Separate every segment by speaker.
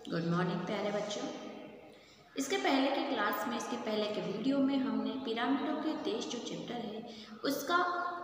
Speaker 1: Good morning प्यारे बच्चों। इसके पहले की क्लास में, इसके पहले के वीडियो में हमने पिरामिडों के देश जो चैप्टर है उसका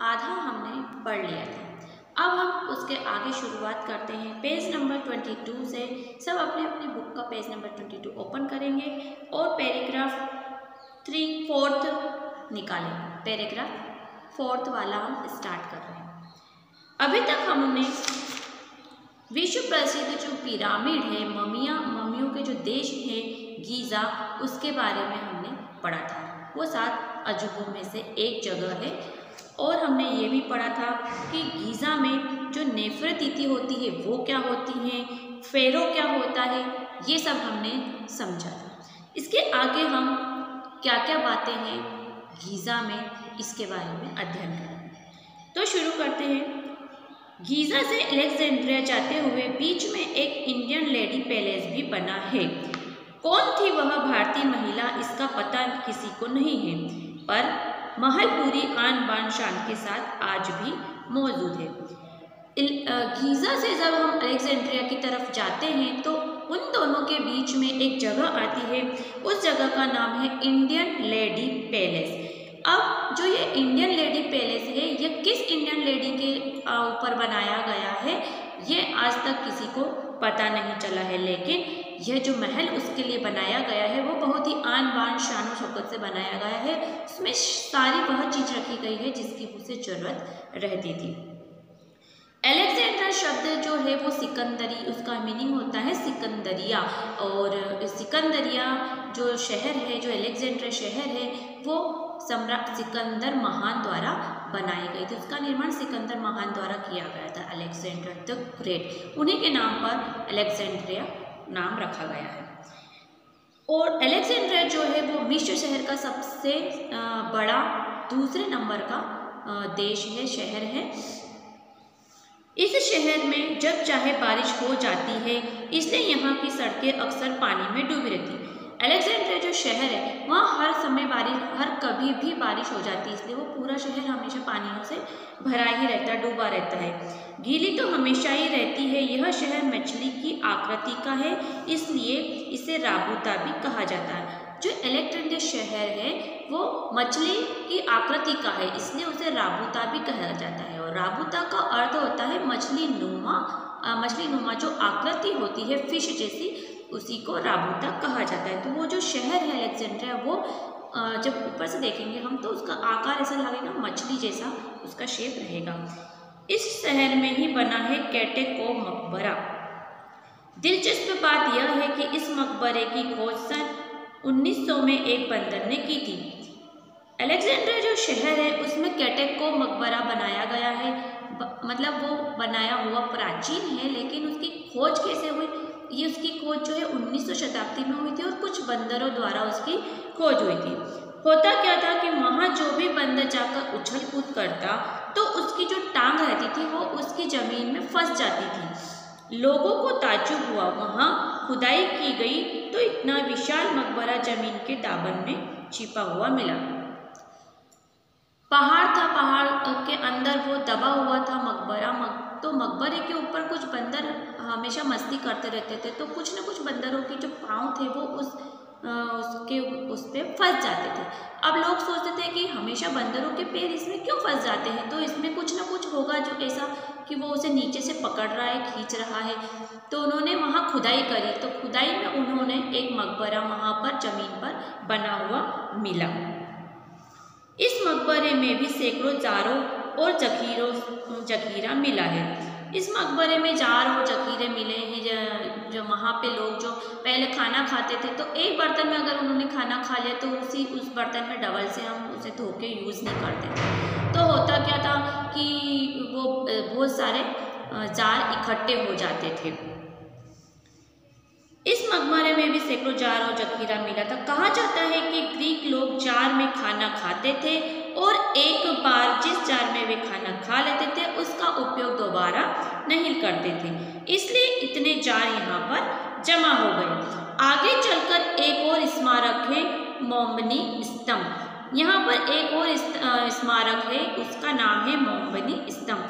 Speaker 1: आधा हमने पढ़ लिया था। अब हम उसके आगे शुरुआत करते हैं पेज नंबर 22 से। सब अपने अपनी बुक का पेज नंबर 22 ओपन करेंगे और पैराग्राफ 3/4 निकालेंगे। पैराग्राफ 4 वाला हम स्टार्ट कर रहे हैं। अभी तक हमने विश्व प्रसिद्ध जो पिरामिड है, मम्मियों के जो देश है गीज़ा, उसके बारे में हमने पढ़ा था। वो 7 अजूबों में से एक जगह है। और हमने ये भी पढ़ा था कि गीज़ा में जो नेफरतिति होती है वो क्या होती है, फेरो क्या होता है, ये सब हमने समझा था। इसके आगे हम क्या क्या बातें हैं गीज़ा में, इसके बारे में अध्ययन करेंगे। तो शुरू करते हैं। गीज़ा से अलेक्जेंड्रिया जाते हुए बीच में एक इंडियन लेडी पैलेस भी बना है। कौन थी वह भारतीय महिला, इसका पता किसी को नहीं है, पर महल पूरी आन बान शान के साथ आज भी मौजूद है। गीज़ा से जब हम अलेक्जेंड्रिया की तरफ जाते हैं तो उन दोनों के बीच में एक जगह आती है। उस जगह का नाम है इंडियन लेडी पैलेस। अब जो ये इंडियन लेडी पैलेस है, ये किस इंडियन लेडी के ऊपर बनाया गया है ये आज तक किसी को पता नहीं चला है, लेकिन यह जो महल उसके लिए बनाया गया है वो बहुत ही आन बान शान शौकत से बनाया गया है। उसमें सारी वह चीज़ रखी गई है जिसकी उसे ज़रूरत रहती थी। अलेक्जेंड्रा शब्द जो है वो सिकंदरी, उसका मीनिंग होता है सिकंदरिया। और सिकंदरिया जो शहर है, जो अलेक्जेंड्रा शहर है, वो सम्राट सिकंदर महान द्वारा बनाई गई थी। उसका निर्माण सिकंदर महान द्वारा किया गया था, अलेक्जेंडर द ग्रेट। उन्हीं के नाम पर अलेक्जेंड्रिया नाम रखा गया है। और अलेक्जेंड्रिया जो है वो मिस्र शहर का सबसे बड़ा दूसरे नंबर का देश है, शहर है। इस शहर में जब चाहे बारिश हो जाती है, इसलिए यहाँ की सड़कें अक्सर पानी में डूबी रहती है। अलेक्जेंड्रिया जो शहर है वहाँ हर समय हर कभी भी बारिश हो जाती है, इसलिए वो पूरा शहर हमेशा पानियों से भरा ही रहता है, डूबा रहता है। गीली तो हमेशा ही रहती है। यह शहर मछली की आकृति का है, इसलिए इसे राबूता भी कहा जाता है। जो अलेक्जेंड्रिया शहर है वो मछली की आकृति का है, इसलिए उसे राबूता भी कहा जाता है। और राबूता का अर्थ होता है मछली नुमा जो आकृति होती है फिश जैसी, उसी को राबूता कहा जाता है। तो वो जो शहर है अलेक्जेंड्रिया, वो जब ऊपर से देखेंगे हम तो उसका आकार ऐसा लगेगा मछली जैसा, उसका शेप रहेगा। इस शहर में ही बना है कैटेको मकबरा। दिलचस्प बात यह है कि इस मकबरे की खोज सन 1900 में एक बंदर ने की थी। अलेक्जेंड्रिया जो शहर है उसमें कैटेको मकबरा बनाया गया है, मतलब वो बनाया हुआ प्राचीन है, लेकिन उसकी खोज कैसे हुई, ये उसकी खोज जो है 1900 शताब्दी में हुई थी और कुछ बंदरों द्वारा उसकी खोज हुई थी। होता क्या था कि वहाँ जो भी बंदर जाकर उछल कूद करता तो उसकी जो टांग रहती थी वो उसकी ज़मीन में फंस जाती थी। लोगों को ताज्जुब हुआ। वहाँ खुदाई की गई तो इतना विशाल मकबरा जमीन के दामन में छिपा हुआ मिला। पहाड़ था, पहाड़ के अंदर वो दबा हुआ था मकबरा। तो मकबरे के ऊपर कुछ बंदर हमेशा मस्ती करते रहते थे, तो कुछ न कुछ बंदरों के जो पाँव थे वो उस पे फंस जाते थे। अब लोग सोचते थे कि हमेशा बंदरों के पैर इसमें क्यों फंस जाते हैं, तो इसमें कुछ न कुछ होगा जो ऐसा कि वो उसे नीचे से पकड़ रहा है, खींच रहा है। तो उन्होंने वहाँ खुदाई करी, तो खुदाई में उन्होंने एक मकबरा वहाँ पर ज़मीन पर बना हुआ मिला। इस मकबरे में भी सैकड़ों जारों और जखीरा मिला है। इस मकबरे में जार और जखीरे मिले हैं। जो वहाँ पे लोग जो पहले खाना खाते थे, तो एक बर्तन में अगर उन्होंने खाना खा लिया तो उस बर्तन में डबल से हम उसे धो के यूज़ नहीं करते थे। तो होता क्या था कि वो बहुत सारे जार इकट्ठे हो जाते थे। इस मकबरे में भी सैकड़ों जार और जखीरा मिला था। कहा जाता है कि ग्रीक लोग जार में खाना खाते थे और एक बार जिस जार में वे खाना खा लेते थे उसका उपयोग दोबारा नहीं करते थे, इसलिए इतने जार यहाँ पर जमा हो गए। आगे चलकर एक और स्मारक है, मोम्बनी स्तंभ। यहाँ पर एक और स्मारक है, उसका नाम है मोम्बनी स्तंभ।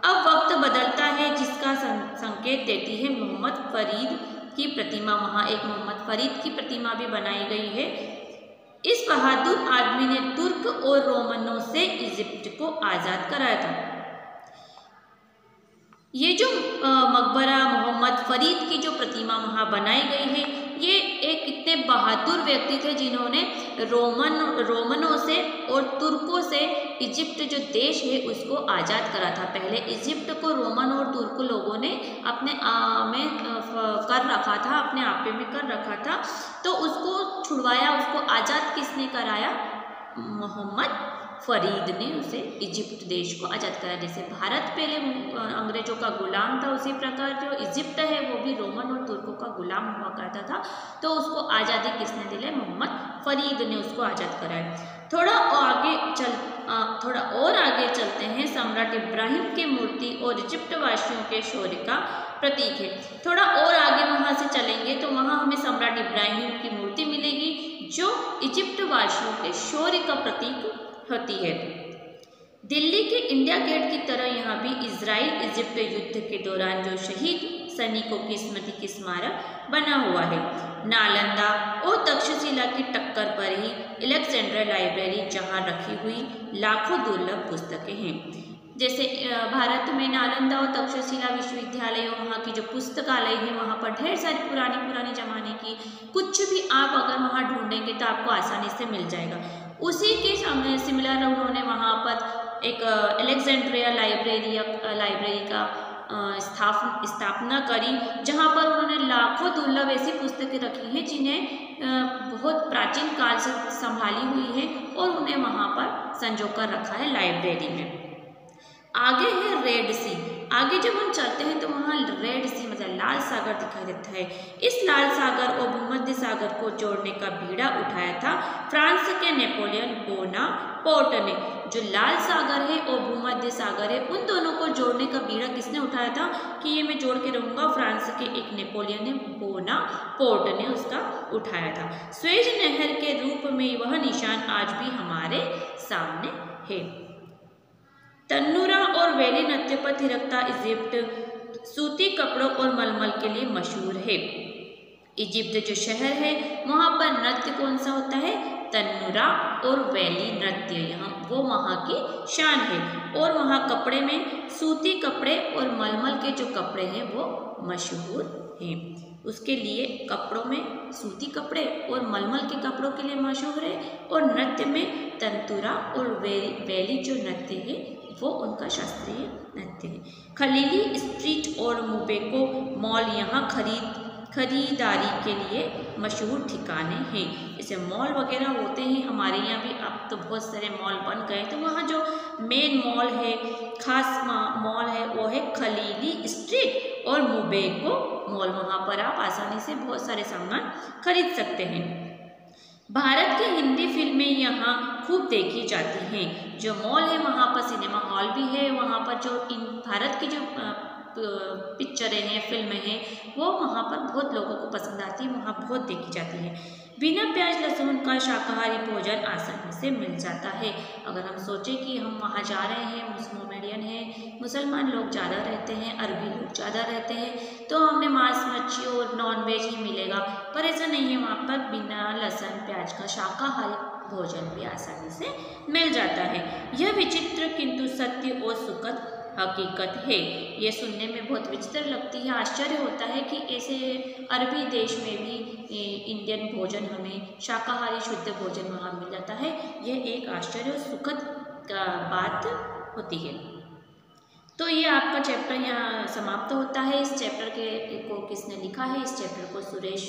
Speaker 1: अब वक्त बदलता है, जिसका संकेत देती है मोहम्मद फरीद की प्रतिमा, वहाँ एक मोहम्मद फरीद की प्रतिमा भी बनाई गई है। इस बहादुर आदमी ने तुर्क और रोमनों से इजिप्ट को आज़ाद कराया था। ये जो मकबरा मोहम्मद फरीद की जो प्रतिमा वहाँ बनाई गई है, ये एक इतने बहादुर व्यक्ति थे जिन्होंने रोमनों से और तुर्कों से इजिप्ट जो देश है उसको आज़ाद करा था। पहले इजिप्ट को रोमन और तुर्क लोगों ने अपने में कर रखा था, अपने आपे में कर रखा था, तो उसको छुड़वाया, उसको आज़ाद किसने कराया? मोहम्मद फरीद ने उसे इजिप्ट देश को आज़ाद कराया। जैसे भारत पहले अंग्रेजों का गुलाम था, उसी प्रकार जो इजिप्ट है वो भी रोमन और तुर्कों का गुलाम हुआ करता था, तो उसको आज़ादी किसने दिलाई? मोहम्मद फरीद ने उसको आज़ाद कराया। थोड़ा और आगे चलते हैं। सम्राट इब्राहिम की मूर्ति और इजिप्ट वासियों के शौर्य का प्रतीक है। थोड़ा और आगे वहाँ से चलेंगे तो वहाँ हमें सम्राट इब्राहिम की मूर्ति मिलेगी जो इजिप्ट वासियों के शौर्य का प्रतीक होती है। दिल्ली के इंडिया गेट की तरह यहाँ भी इजराइल इजिप्ट युद्ध के दौरान जो शहीद सैनिकों की स्मृति की स्मारक बना हुआ है। नालंदा और तक्षशिला की टक्कर पर ही अलेक्जेंड्रिया लाइब्रेरी, जहाँ रखी हुई लाखों दुर्लभ पुस्तकें हैं। जैसे भारत में नालंदा और तक्षशिला विश्वविद्यालय और वहाँ की जो पुस्तकालय है, वहाँ पर ढेर सारी पुरानी ज़माने की कुछ भी आप अगर वहाँ ढूंढेंगे तो आपको आसानी से मिल जाएगा। उसी के सामने सिमिलर उन्होंने वहाँ पर एक अलेक्जेंड्रिया लाइब्रेरी का स्थापना करी, जहाँ पर उन्होंने लाखों दुर्लभ ऐसी पुस्तकें रखी हैं जिन्हें बहुत प्राचीन काल से संभाली हुई है और उन्हें वहाँ पर संजो कर रखा है लाइब्रेरी में। आगे है रेड सी। आगे जब हम चलते हैं तो वहाँ रेड सी मतलब लाल सागर दिखाई देता है। इस लाल सागर और भूमध्य सागर को जोड़ने का बीड़ा उठाया था फ्रांस के नेपोलियन बोनापार्ट ने। जो लाल सागर है और भूमध्य सागर है, उन दोनों को जोड़ने का बीड़ा किसने उठाया था कि ये मैं जोड़ के रहूँगा? फ्रांस के एक नेपोलियन बोनापार्ट ने उसका उठाया था। स्वेज नहर के रूप में वह निशान आज भी हमारे सामने है। तन्नुरा और वैली नृत्य पर थिरकता इजिप्ट सूती कपड़ों और मलमल के लिए मशहूर है। इजिप्ट जो शहर है वहाँ पर नृत्य कौन सा होता है? तन्नुरा और वैली नृत्य, यहाँ वो वहाँ की शान है। और वहाँ कपड़े में सूती कपड़े और मलमल के जो कपड़े हैं वो मशहूर हैं। उसके लिए कपड़ों में सूती कपड़े और मलमल के कपड़ों के लिए मशहूर है। और नृत्य में तंतुरा और वैली जो नृत्य है वो उनका शास्त्रीय नृत्य है। खलीली स्ट्रीट और मुबेको मॉल यहाँ खरीदारी के लिए मशहूर ठिकाने हैं। जैसे मॉल वगैरह होते हैं हमारे यहाँ भी, अब तो बहुत सारे मॉल बन गए। तो वहाँ जो मेन मॉल है, खास मॉल है, वो है खलीली स्ट्रीट और मुबेको मॉल। वहाँ पर आप आसानी से बहुत सारे सामान खरीद सकते हैं। भारत की हिंदी फिल्में यहाँ खूब देखी जाती हैं। जो मॉल है वहाँ पर सिनेमा हॉल भी है। वहाँ पर जो भारत की जो पिक्चरें हैं, फिल्में हैं, वो वहाँ पर बहुत लोगों को पसंद आती है, वहाँ बहुत देखी जाती है। बिना प्याज लहसुन का शाकाहारी भोजन आसानी से मिल जाता है। अगर हम सोचें कि हम वहाँ जा रहे हैं, मुस्लिम हैं, मुसलमान लोग ज़्यादा रहते हैं, अरबी लोग ज़्यादा रहते हैं, तो हमें मांस मच्छी और नॉन वेज ही मिलेगा। पर ऐसा नहीं है, वहाँ पर बिना लहसुन प्याज का शाकाहारी भोजन भी आसानी से मिल जाता है। यह विचित्र किंतु सत्य और सुखद हकीकत है। ये सुनने में बहुत विचित्र लगती है, आश्चर्य होता है कि ऐसे अरबी देश में भी इंडियन भोजन, हमें शाकाहारी शुद्ध भोजन वहाँ मिल जाता है। यह एक आश्चर्य और सुखद बात होती है। तो ये आपका चैप्टर यहाँ समाप्त होता है। इस चैप्टर को किसने लिखा है? इस चैप्टर को सुरेश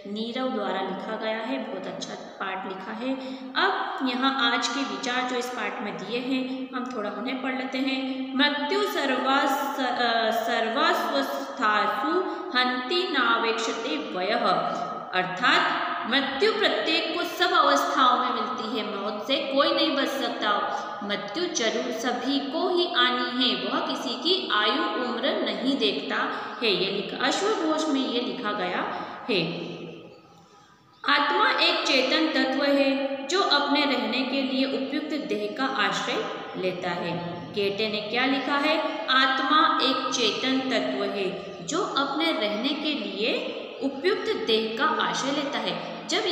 Speaker 1: नीरव द्वारा लिखा गया है। बहुत अच्छा पार्ट लिखा है। अब यहाँ आज के विचार जो इस पार्ट में दिए हैं हम थोड़ा उन्हें पढ़ लेते हैं। मृत्यु सर्वस्वस्थासु हंति नावेक्षते वयः, अर्थात मृत्यु प्रत्येक को सब अवस्थाओं में मिलती है, मौत से कोई नहीं बच सकता। मृत्यु जरूर सभी को ही आनी है, वह किसी की आयु उम्र नहीं देखता है। ये लिखा अश्वघोष में ये लिखा गया है। आत्मा एक चेतन तत्व है जो अपने रहने के लिए उपयुक्त देह का आश्रय लेता है। गेटे ने क्या लिखा है? आत्मा एक चेतन तत्व है जो अपने रहने के लिए उपयुक्त देह का आश्रय लेता है। जब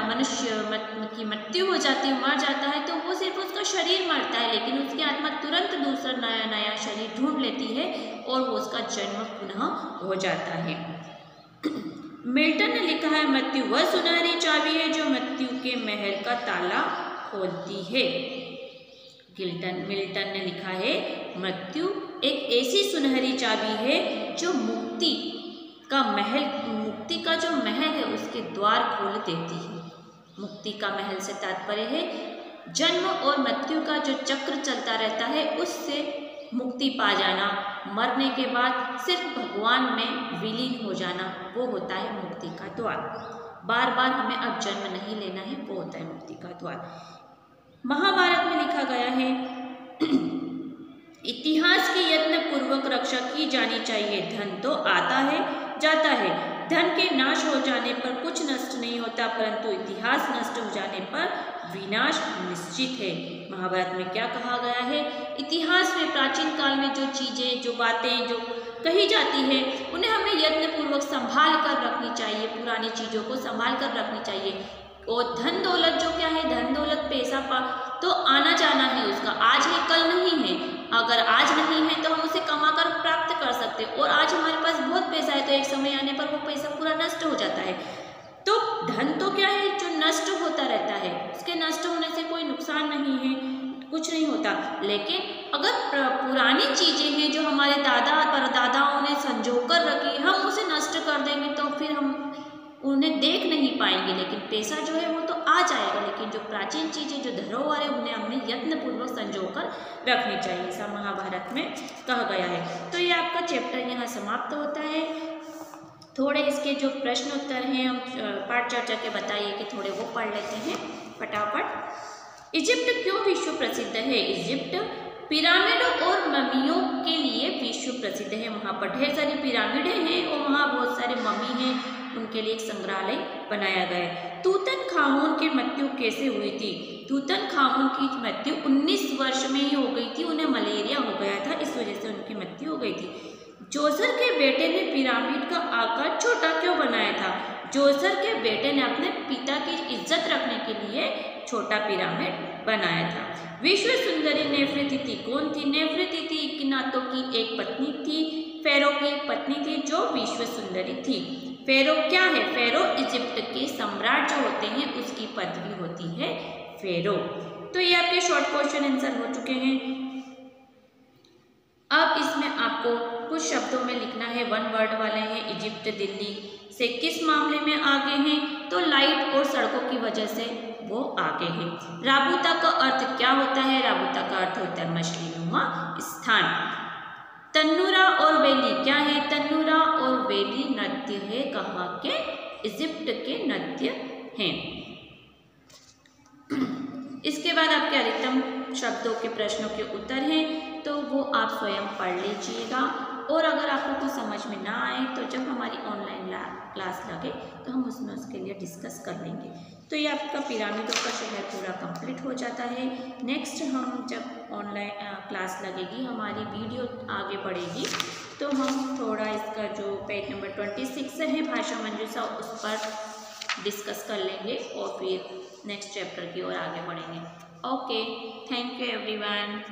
Speaker 1: मनुष्य की मृत्यु हो जाती है, मर जाता है, तो वो सिर्फ उसका शरीर मरता है, लेकिन उसकी आत्मा तुरंत दूसरा नया नया शरीर ढूंढ लेती है और वो उसका जन्म पुनः हो जाता है। मिल्टन ने लिखा है, मृत्यु वह सुनहरी चाबी है जो मृत्यु के महल का ताला खोलती है। मिल्टन ने लिखा है, मृत्यु एक ऐसी सुनहरी चाबी है जो मुक्ति का जो महल है उसके द्वार खोल देती है। मुक्ति का महल से तात्पर्य है जन्म और मृत्यु का जो चक्र चलता रहता है उससे मुक्ति पा जाना, मरने के बाद सिर्फ भगवान में विलीन हो जाना, वो होता है मुक्ति का द्वार। बार बार हमें अब जन्म नहीं लेना है, वो होता है मुक्ति का द्वार। महाभारत में लिखा गया है, इतिहास की यत्न पूर्वक रक्षा की जानी चाहिए। धन तो आता है जाता है, धन के नाश हो जाने पर कुछ नष्ट नहीं होता, परंतु इतिहास नष्ट हो जाने पर विनाश निश्चित है। महाभारत में क्या कहा गया है, इतिहास में प्राचीन काल में जो चीजें, जो बातें जो कही जाती है उन्हें हमें यत्न पूर्वक संभाल कर रखनी चाहिए, पुरानी चीजों को संभाल कर रखनी चाहिए। और धन दौलत जो क्या है, धन दौलत पैसा तो आना जाना है उसका, आज है कल नहीं है। अगर आज नहीं है तो हम उसे कमा कर प्राप्त कर सकते हैं, और आज हमारे पास बहुत पैसा है तो एक समय आने पर वो पैसा पूरा नष्ट हो जाता है। तो धन तो क्या है, जो नष्ट होता रहता है, उसके नष्ट होने से कोई नुकसान नहीं है, कुछ नहीं होता। लेकिन अगर पुरानी चीजें हैं जो हमारे दादा परदादाओं ने संजो कर रखी, हम उसे नष्ट कर देंगे तो फिर हम उन्हें देख नहीं पाएंगे। लेकिन पैसा जो है वो तो आ जाएगा, लेकिन जो प्राचीन चीजें, जो धरोहर है, उन्हें हमने यत्नपूर्वक संजो कर रखनी चाहिए, ऐसा महाभारत में कहा गया है। तो ये आपका चैप्टर यहाँ समाप्त होता है। थोड़े इसके जो प्रश्न उत्तर हैं हम पाठ चर्चा के बताइए कि थोड़े वो पढ़ लेते हैं फटाफट। इजिप्ट क्यों विश्व प्रसिद्ध है? इजिप्ट पिरामिड और मम्मियों के लिए विश्व प्रसिद्ध है। वहाँ पर ढेर सारी पिरामिडें हैं और वहाँ बहुत सारे मम्मी हैं, उनके लिए एक संग्रहालय बनाया गया है। तूतनखामुन की मृत्यु कैसे हुई थी? तूतनखामुन की मृत्यु 19 वर्ष में ही हो गई थी, उन्हें मलेरिया हो गया था, इस वजह से उनकी मृत्यु हो गई थी। जोसर के बेटे ने पिरामिड का आकार छोटा क्यों बनाया था? जोसर के बेटे ने अपने पिता की इज्जत रखने के लिए छोटा पिरामिड बनाया था। विश्व सुंदरी नेफरतीति कौन थी? नेफरतीति इकनातो की एक पत्नी थी, फेरो की एक पत्नी थी जो विश्व सुंदरी थी। फेरो क्या है? फेरो इजिप्ट के सम्राट जो होते हैं उसकी पदवी होती है फेरो। तो ये आपके शॉर्ट क्वेश्चन आंसर हो चुके हैं। अब इसमें आपको कुछ शब्दों में लिखना है, वन वर्ड वाले हैं। इजिप्ट दिल्ली से किस मामले में आगे हैं? तो लाइट और सड़कों की वजह से वो आगे हैं। राबूता का अर्थ क्या होता है? राबूता का अर्थ होता है मछलीनुमा स्थान। तन्नूरा और वेली क्या है? तन्नूरा और वेली नृत्य है, कहाँ के? इजिप्ट के नृत्य हैं। इसके बाद आपके अधिकतम शब्दों के प्रश्नों के उत्तर हैं, तो वो आप स्वयं पढ़ लीजिएगा। और अगर आपको कुछ समझ में ना आए तो जब हमारी ऑनलाइन क्लास लगे तो हम उसमें उसके लिए डिस्कस कर लेंगे। तो ये आपका पिरामिडों का शहर पूरा कंप्लीट हो जाता है। नेक्स्ट हम जब ऑनलाइन क्लास लगेगी, हमारी वीडियो आगे बढ़ेगी, तो हम थोड़ा इसका जो पेज नंबर 26 है भाषा मंजूषा, उस पर डिस्कस कर लेंगे और फिर नेक्स्ट चैप्टर की ओर आगे बढ़ेंगे। Okay, thank you everyone.